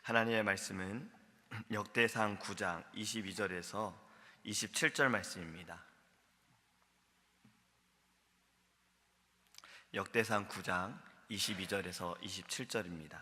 하나님의 말씀은 역대상 9장 22절에서 27절 말씀입니다. 역대상 9장 22절에서 27절입니다.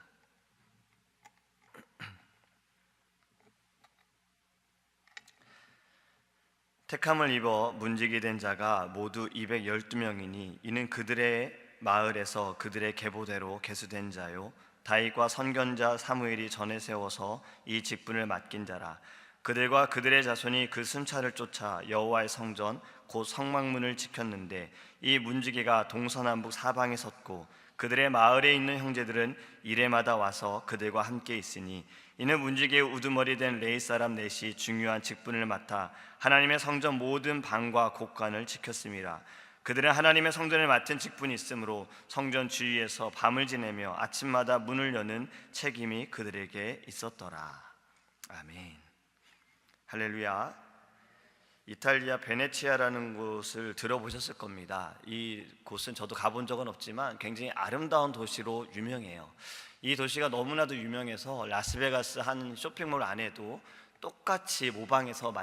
택함을 입어 문지기 된 자가 모두 212명이니 이는 그들의 마을에서 그들의 계보대로 계수된 자요 다윗과 선견자 사무엘이 전에 세워서 이 직분을 맡긴 자라. 그들과 그들의 자손이 그 순찰을 쫓아 여호와의 성전 곧 성막문을 지켰는데 이 문지기가 동서남북 사방에 섰고 그들의 마을에 있는 형제들은 이레마다 와서 그들과 함께 있으니 이는 문지기의 우두머리 된 레위 사람 넷이 중요한 직분을 맡아 하나님의 성전 모든 방과 곳간을 지켰음이라. 그들은 하나님의 성전을 맡은 직분이 있으므로 성전 주위에서 밤을 지내며 아침마다 문을 여는 책임이 그들에게 있었더라. 아멘. 할렐루야. 이탈리아 베네치아라는 곳을 들어보셨을 겁니다. 이 곳은 저도 가본 적은 없지만 굉장히 아름다운 도시로 유명해요. 이 도시가 너무나도 유명해서 라스베가스 한 쇼핑몰 안에도 똑같이 모방해서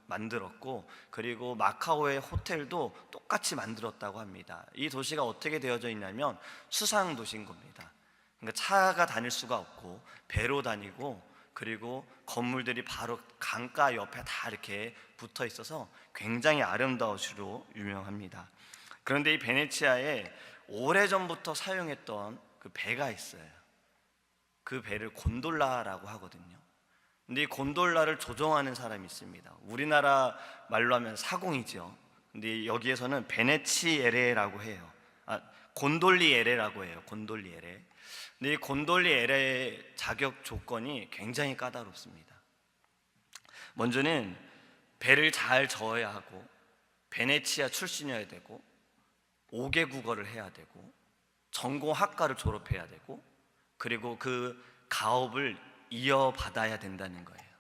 만들었고, 그리고 마카오의 호텔도 똑같이 만들었다고 합니다. 이 도시가 어떻게 되어져 있냐면 수상 도시인 겁니다. 그러니까 차가 다닐 수가 없고 배로 다니고, 그리고 건물들이 바로 강가 옆에 다 이렇게 붙어 있어서 굉장히 아름다운 도시로 유명합니다. 그런데 이 베네치아에 오래전부터 사용했던 그 배가 있어요. 그 배를 곤돌라라고 하거든요. 근데 이 곤돌라를 조종하는 사람이 있습니다. 우리나라 말로 하면 사공이죠. 근데 여기에서는 베네치에레라고 해요. 곤돌리에레라고 해요. 곤돌리에레. 근데 이 곤돌리에레의 자격 조건이 굉장히 까다롭습니다. 먼저는 배를 잘 저어야 하고, 베네치아 출신이어야 되고, 5개 국어를 해야 되고, 전공학과를 졸업해야 되고, 그리고 그 가업을 이어받아야 된다는 거예요.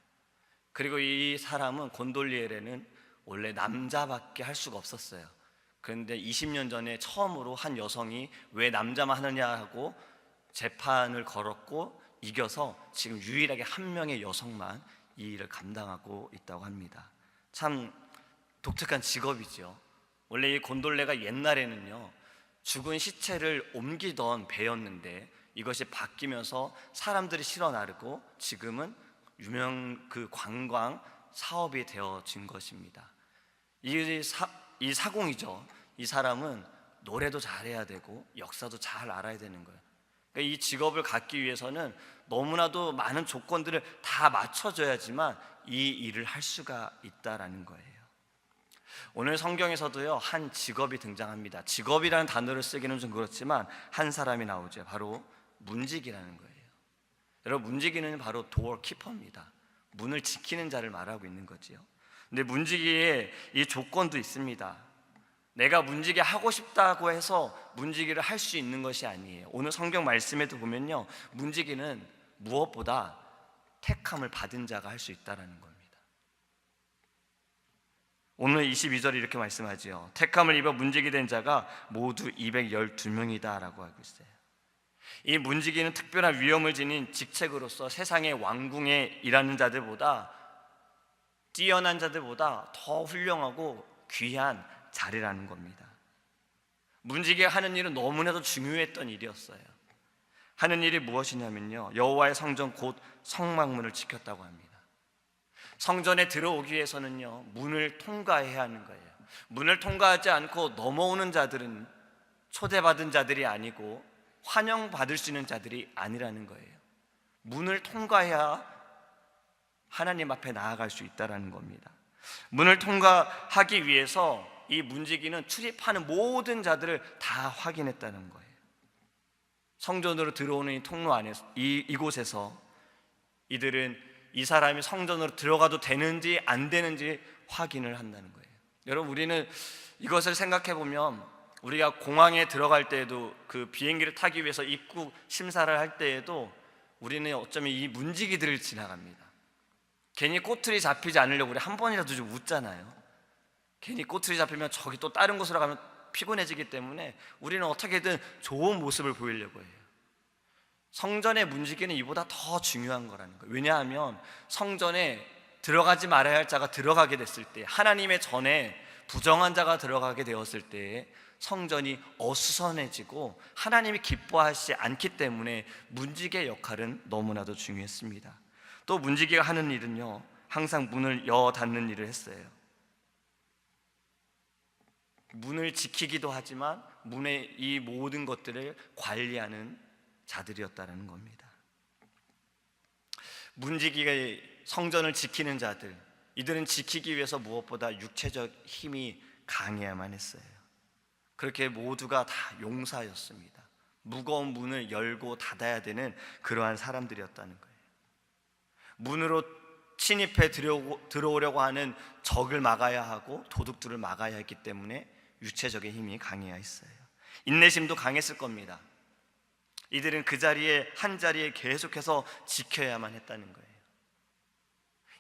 그리고 이 사람은, 곤돌리에레는 원래 남자밖에 할 수가 없었어요. 그런데 20년 전에 처음으로 한 여성이 왜 남자만 하느냐 하고 재판을 걸었고 이겨서 지금 유일하게 한 명의 여성만 이 일을 감당하고 있다고 합니다. 참 독특한 직업이죠. 원래 이 곤돌레가 옛날에는요, 죽은 시체를 옮기던 배였는데 이것이 바뀌면서 사람들이 실어 나르고 지금은 유명 그 관광 사업이 되어진 것입니다. 이 사공이죠. 이 사람은 노래도 잘해야 되고 역사도 잘 알아야 되는 거예요. 그러니까 이 직업을 갖기 위해서는 너무나도 많은 조건들을 다 맞춰줘야지만 이 일을 할 수가 있다라는 거예요. 오늘 성경에서도요, 한 직업이 등장합니다. 직업이라는 단어를 쓰기는 좀 그렇지만 한 사람이 나오죠. 바로 문지기라는 거예요. 여러분, 문지기는 바로 도어키퍼입니다. 문을 지키는 자를 말하고 있는 거지요. 근데 문지기에 이 조건도 있습니다. 내가 문지기 하고 싶다고 해서 문지기를 할 수 있는 것이 아니에요. 오늘 성경 말씀에도 보면요, 문지기는 무엇보다 택함을 받은 자가 할 수 있다는 겁니다. 오늘 22절이 이렇게 말씀하지요. 택함을 입어 문지기 된 자가 모두 212명이다 라고 하고 있어요. 이 문지기는 특별한 위엄을 지닌 직책으로서 세상의 왕궁에 일하는 자들보다, 뛰어난 자들보다 더 훌륭하고 귀한 자리라는 겁니다. 문지기가 하는 일은 너무나도 중요했던 일이었어요. 하는 일이 무엇이냐면요, 여호와의 성전 곧 성막문을 지켰다고 합니다. 성전에 들어오기 위해서는요, 문을 통과해야 하는 거예요. 문을 통과하지 않고 넘어오는 자들은 초대받은 자들이 아니고 환영받을 수 있는 자들이 아니라는 거예요. 문을 통과해야 하나님 앞에 나아갈 수 있다는 겁니다. 문을 통과하기 위해서 이 문지기는 출입하는 모든 자들을 다 확인했다는 거예요. 성전으로 들어오는 이 통로 안에서, 이곳에서 이들은 이 사람이 성전으로 들어가도 되는지 안 되는지 확인을 한다는 거예요. 여러분, 우리는 이것을 생각해 보면, 우리가 공항에 들어갈 때에도, 그 비행기를 타기 위해서 입국 심사를 할 때에도 우리는 어쩌면 이 문지기들을 지나갑니다. 괜히 꼬투리 잡히지 않으려고 우리 한 번이라도 좀 웃잖아요. 괜히 꼬투리 잡히면 저기 또 다른 곳으로 가면 피곤해지기 때문에 우리는 어떻게든 좋은 모습을 보이려고 해요. 성전의 문지기는 이보다 더 중요한 거라는 거예요. 왜냐하면 성전에 들어가지 말아야 할 자가 들어가게 됐을 때, 하나님의 전에 부정한 자가 들어가게 되었을 때 성전이 어수선해지고 하나님이 기뻐하시지 않기 때문에 문지기의 역할은 너무나도 중요했습니다. 또 문지기가 하는 일은요, 항상 문을 여 닫는 일을 했어요. 문을 지키기도 하지만 문의 이 모든 것들을 관리하는 자들이었다는 겁니다. 문지기가 성전을 지키는 자들, 이들은 지키기 위해서 무엇보다 육체적 힘이 강해야만 했어요. 그렇게 모두가 다 용사였습니다. 무거운 문을 열고 닫아야 되는 그러한 사람들이었다는 거예요. 문으로 침입해 들어오려고 하는 적을 막아야 하고 도둑들을 막아야 했기 때문에 육체적인 힘이 강해야 했어요. 인내심도 강했을 겁니다. 이들은 그 자리에, 한 자리에 계속해서 지켜야만 했다는 거예요.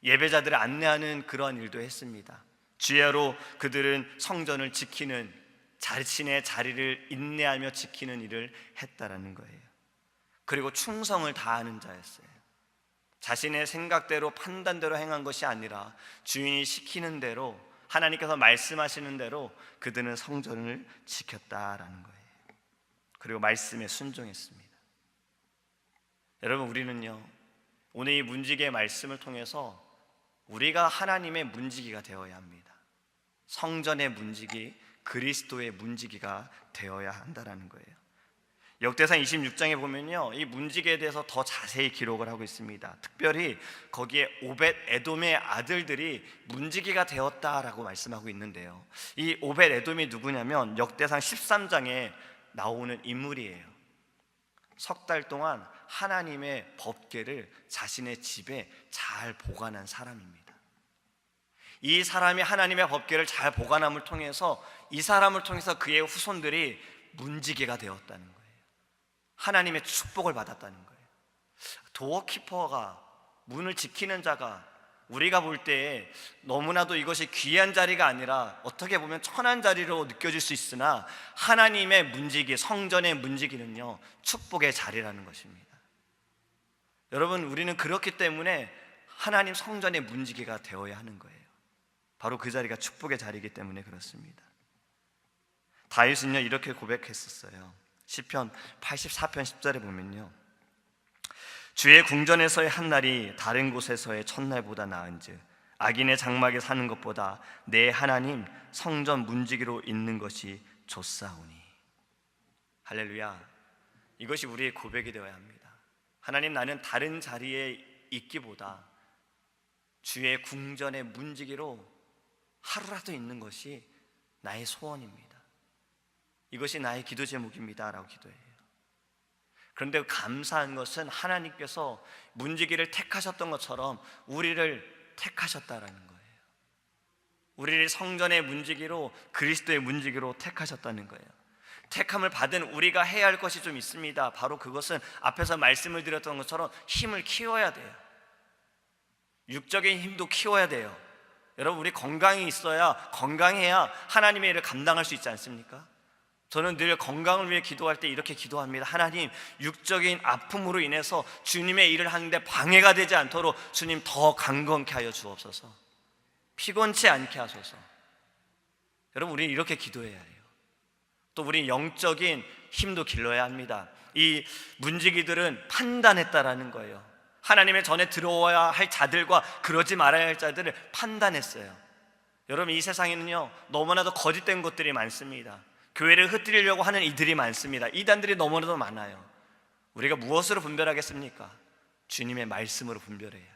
예배자들을 안내하는 그러한 일도 했습니다. 주야로 그들은 성전을 지키는, 자신의 자리를 인내하며 지키는 일을 했다라는 거예요. 그리고 충성을 다하는 자였어요. 자신의 생각대로 판단대로 행한 것이 아니라 주인이 시키는 대로, 하나님께서 말씀하시는 대로 그들은 성전을 지켰다라는 거예요. 그리고 말씀에 순종했습니다. 여러분, 우리는요, 오늘 이 문지기의 말씀을 통해서 우리가 하나님의 문지기가 되어야 합니다. 성전의 문지기, 그리스도의 문지기가 되어야 한다는 거예요. 역대상 26장에 보면요, 이 문지기에 대해서 더 자세히 기록을 하고 있습니다. 특별히 거기에 오벳 에돔의 아들들이 문지기가 되었다라고 말씀하고 있는데요, 이 오벳 에돔이 누구냐면 역대상 13장에 나오는 인물이에요. 석 달 동안 하나님의 법궤를 자신의 집에 잘 보관한 사람입니다. 이 사람이 하나님의 법궤를 잘 보관함을 통해서, 이 사람을 통해서 그의 후손들이 문지기가 되었다는 거예요. 하나님의 축복을 받았다는 거예요. 도어키퍼가, 문을 지키는 자가, 우리가 볼 때 너무나도 이것이 귀한 자리가 아니라 어떻게 보면 천한 자리로 느껴질 수 있으나, 하나님의 문지기, 성전의 문지기는요, 축복의 자리라는 것입니다. 여러분, 우리는 그렇기 때문에 하나님 성전의 문지기가 되어야 하는 거예요. 바로 그 자리가 축복의 자리이기 때문에 그렇습니다. 다윗은요, 이렇게 고백했었어요. 시편 84편 10절에 보면요, 주의 궁전에서의 한 날이 다른 곳에서의 첫날보다 나은즉 악인의 장막에 사는 것보다 내 하나님 성전 문지기로 있는 것이 좋사오니. 할렐루야. 이것이 우리의 고백이 되어야 합니다. 하나님, 나는 다른 자리에 있기보다 주의 궁전의 문지기로 하루라도 있는 것이 나의 소원입니다. 이것이 나의 기도 제목입니다 라고 기도해요. 그런데 감사한 것은 하나님께서 문지기를 택하셨던 것처럼 우리를 택하셨다라는 거예요. 우리를 성전의 문지기로, 그리스도의 문지기로 택하셨다는 거예요. 택함을 받은 우리가 해야 할 것이 좀 있습니다. 바로 그것은 앞에서 말씀을 드렸던 것처럼 힘을 키워야 돼요. 육적인 힘도 키워야 돼요. 여러분, 우리 건강이 있어야, 건강해야 하나님의 일을 감당할 수 있지 않습니까? 저는 늘 건강을 위해 기도할 때 이렇게 기도합니다. 하나님, 육적인 아픔으로 인해서 주님의 일을 하는데 방해가 되지 않도록 주님 더 강건케 하여 주옵소서. 피곤치 않게 하소서. 여러분, 우리는 이렇게 기도해야 해요. 또 우리 영적인 힘도 길러야 합니다. 이 문지기들은 판단했다라는 거예요. 하나님의 전에 들어와야 할 자들과 그러지 말아야 할 자들을 판단했어요. 여러분, 이 세상에는요, 너무나도 거짓된 것들이 많습니다. 교회를 흩뜨리려고 하는 이들이 많습니다. 이단들이 너무나도 많아요. 우리가 무엇으로 분별하겠습니까? 주님의 말씀으로 분별해야 해요.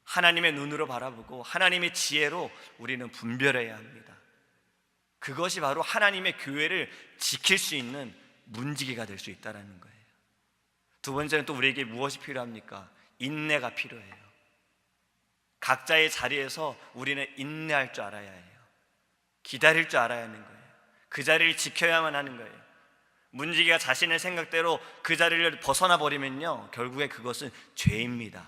하나님의 눈으로 바라보고 하나님의 지혜로 우리는 분별해야 합니다. 그것이 바로 하나님의 교회를 지킬 수 있는 문지기가 될 수 있다는 거예요. 두 번째는 또 우리에게 무엇이 필요합니까? 인내가 필요해요. 각자의 자리에서 우리는 인내할 줄 알아야 해요. 기다릴 줄 알아야 하는 거예요. 그 자리를 지켜야만 하는 거예요. 문지기가 자신의 생각대로 그 자리를 벗어나 버리면요, 결국에 그것은 죄입니다.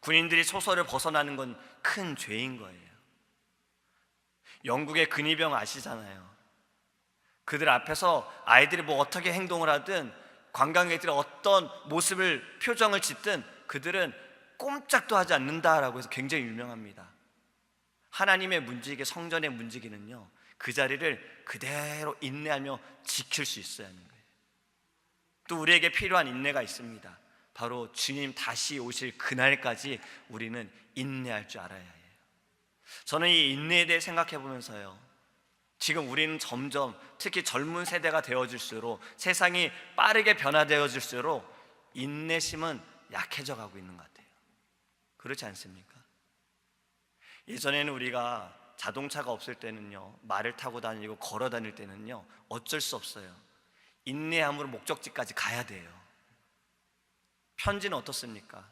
군인들이 소설을 벗어나는 건 큰 죄인 거예요. 영국의 근위병 아시잖아요. 그들 앞에서 아이들이 뭐 어떻게 행동을 하든 관광객들이 어떤 모습을 표정을 짓든 그들은 꼼짝도 하지 않는다라고 해서 굉장히 유명합니다. 하나님의 문지기, 성전의 문지기는요, 그 자리를 그대로 인내하며 지킬 수 있어야 하는 거예요. 또 우리에게 필요한 인내가 있습니다. 바로 주님 다시 오실 그날까지 우리는 인내할 줄 알아야 해요. 저는 이 인내에 대해 생각해 보면서요, 지금 우리는 점점 특히 젊은 세대가 되어질수록, 세상이 빠르게 변화되어질수록 인내심은 약해져 가고 있는 것 같아요. 그렇지 않습니까? 예전에는 우리가 자동차가 없을 때는요, 말을 타고 다니고 걸어 다닐 때는요, 어쩔 수 없어요. 인내함으로 목적지까지 가야 돼요. 편지는 어떻습니까?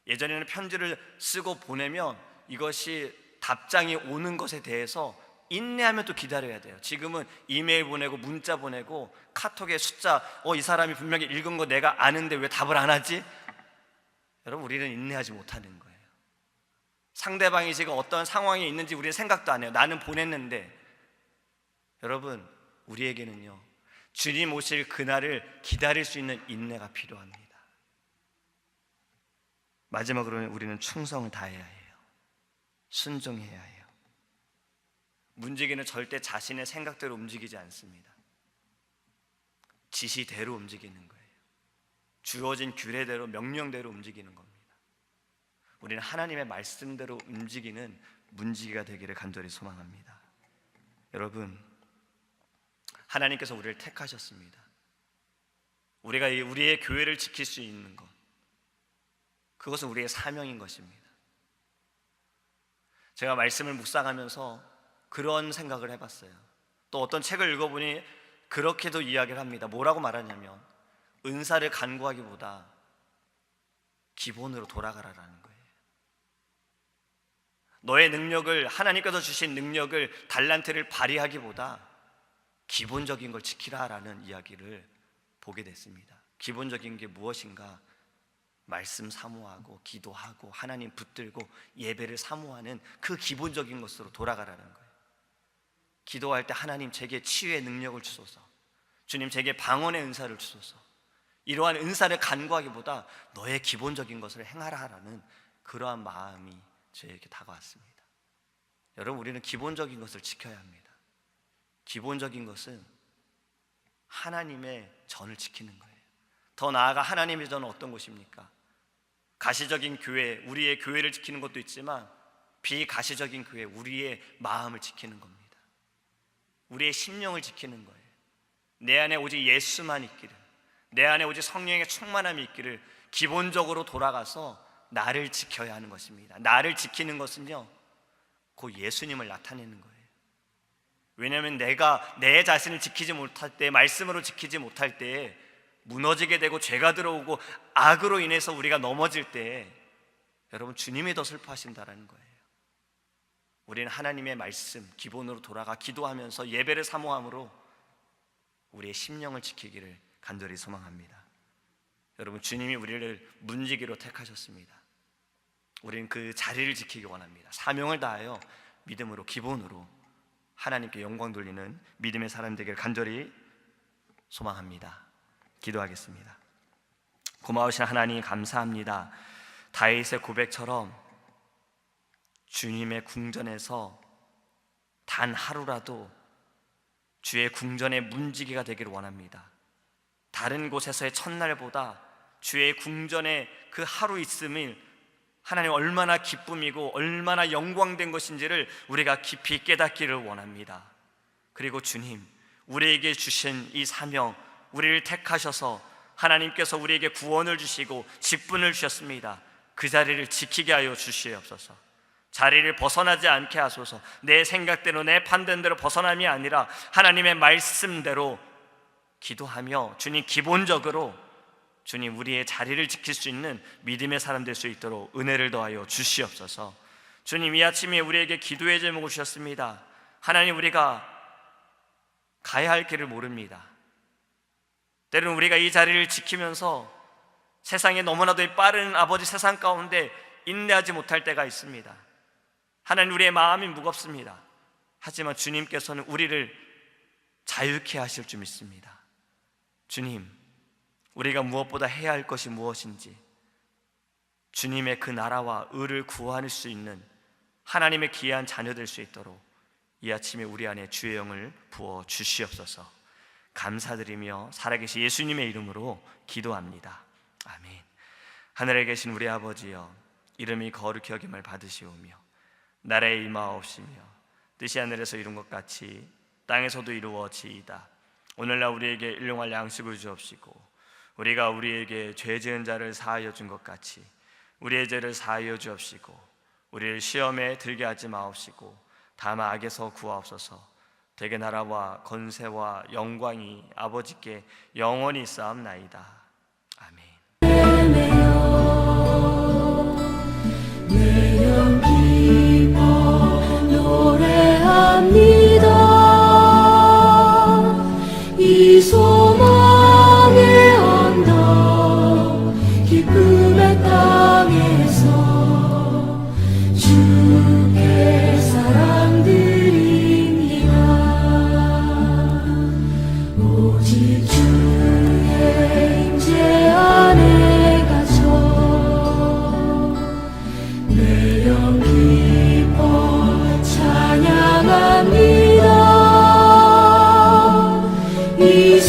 예전에는 편지를 쓰고 보내면 이것이 답장이 오는 것에 대해서 인내하면 또 기다려야 돼요. 지금은 이메일 보내고 문자 보내고 카톡에 숫자, 이 사람이 분명히 읽은 거 내가 아는데 왜 답을 안 하지? 여러분, 우리는 인내하지 못하는 거예요. 상대방이 지금 어떤 상황에 있는지 우리는 생각도 안 해요. 나는 보냈는데. 여러분, 우리에게는요, 주님 오실 그날을 기다릴 수 있는 인내가 필요합니다. 마지막으로는 우리는 충성을 다해야 해요. 순종해야 해요. 문지기는 절대 자신의 생각대로 움직이지 않습니다. 지시대로 움직이는 거예요. 주어진 규례대로, 명령대로 움직이는 겁니다. 우리는 하나님의 말씀대로 움직이는 문지기가 되기를 간절히 소망합니다. 여러분, 하나님께서 우리를 택하셨습니다. 우리가 우리의 교회를 지킬 수 있는 것, 그것은 우리의 사명인 것입니다. 제가 말씀을 묵상하면서 그런 생각을 해봤어요. 또 어떤 책을 읽어보니 그렇게도 이야기를 합니다. 뭐라고 말하냐면, 은사를 간구하기보다 기본으로 돌아가라라는 거예요. 너의 능력을, 하나님께서 주신 능력을, 달란트를 발휘하기보다 기본적인 걸 지키라라는 이야기를 보게 됐습니다. 기본적인 게 무엇인가? 말씀 사모하고 기도하고 하나님 붙들고 예배를 사모하는 그 기본적인 것으로 돌아가라는 거예요. 기도할 때 하나님 제게 치유의 능력을 주소서, 주님 제게 방언의 은사를 주소서, 이러한 은사를 간구하기보다 너의 기본적인 것을 행하라라는 그러한 마음이 저에게 다가왔습니다. 여러분, 우리는 기본적인 것을 지켜야 합니다. 기본적인 것은 하나님의 전을 지키는 거예요. 더 나아가 하나님의 전은 어떤 곳입니까? 가시적인 교회, 우리의 교회를 지키는 것도 있지만 비가시적인 교회, 우리의 마음을 지키는 겁니다. 우리의 심령을 지키는 거예요. 내 안에 오직 예수만 있기를, 내 안에 오직 성령의 충만함이 있기를, 기본적으로 돌아가서 나를 지켜야 하는 것입니다. 나를 지키는 것은요, 곧 예수님을 나타내는 거예요. 왜냐하면 내가 내 자신을 지키지 못할 때, 말씀으로 지키지 못할 때 무너지게 되고 죄가 들어오고 악으로 인해서 우리가 넘어질 때, 여러분, 주님이 더 슬퍼하신다라는 거예요. 우리는 하나님의 말씀 기본으로 돌아가 기도하면서 예배를 사모함으로 우리의 심령을 지키기를 간절히 소망합니다. 여러분, 주님이 우리를 문지기로 택하셨습니다. 우리는 그 자리를 지키기 원합니다. 사명을 다하여 믿음으로, 기본으로 하나님께 영광 돌리는 믿음의 사람 되기를 간절히 소망합니다. 기도하겠습니다. 고마우신 하나님, 감사합니다. 다윗의 고백처럼 주님의 궁전에서 단 하루라도 주의 궁전의 문지기가 되기를 원합니다. 다른 곳에서의 첫날보다 주의 궁전에 그 하루 있음을 하나님 얼마나 기쁨이고 얼마나 영광된 것인지를 우리가 깊이 깨닫기를 원합니다. 그리고 주님, 우리에게 주신 이 사명, 우리를 택하셔서 하나님께서 우리에게 구원을 주시고 직분을 주셨습니다. 그 자리를 지키게 하여 주시옵소서. 자리를 벗어나지 않게 하소서. 내 생각대로, 내 판단대로 벗어남이 아니라 하나님의 말씀대로 기도하며 주님, 기본적으로 주님, 우리의 자리를 지킬 수 있는 믿음의 사람 될 수 있도록 은혜를 더하여 주시옵소서. 주님, 이 아침에 우리에게 기도의 제목을 주셨습니다. 하나님, 우리가 가야 할 길을 모릅니다. 때로는 우리가 이 자리를 지키면서 세상에 너무나도 빠른 아버지 세상 가운데 인내하지 못할 때가 있습니다. 하나님, 우리의 마음이 무겁습니다. 하지만 주님께서는 우리를 자유케 하실 줄 믿습니다. 주님, 우리가 무엇보다 해야 할 것이 무엇인지, 주님의 그 나라와 의를 구할 수 있는 하나님의 귀한 자녀 될 수 있도록 이 아침에 우리 안에 주의 영을 부어 주시옵소서. 감사드리며 살아계신 예수님의 이름으로 기도합니다. 아멘. 하늘에 계신 우리 아버지여, 이름이 거룩히 여김을 받으시오며 나라의 임하옵시며 뜻이 하늘에서 이룬 것 같이 땅에서도 이루어지이다. 오늘날 우리에게 일용할 양식을 주옵시고 우리가 우리에게 죄 지은 자를 사하여 준 것 같이 우리의 죄를 사하여 주옵시고 우리를 시험에 들게 하지 마옵시고 다만 악에서 구하옵소서. 대개 나라와 권세와 영광이 아버지께 영원히 있사옵나이다. 아멘. 내 영 기뻐 노래합니다. 이 소망의 언덕 기쁨의 땅에서 주께 사랑 드립니다. 오직 주의 임재 안에 갇혀 내 영 기뻐 찬양합니다. 이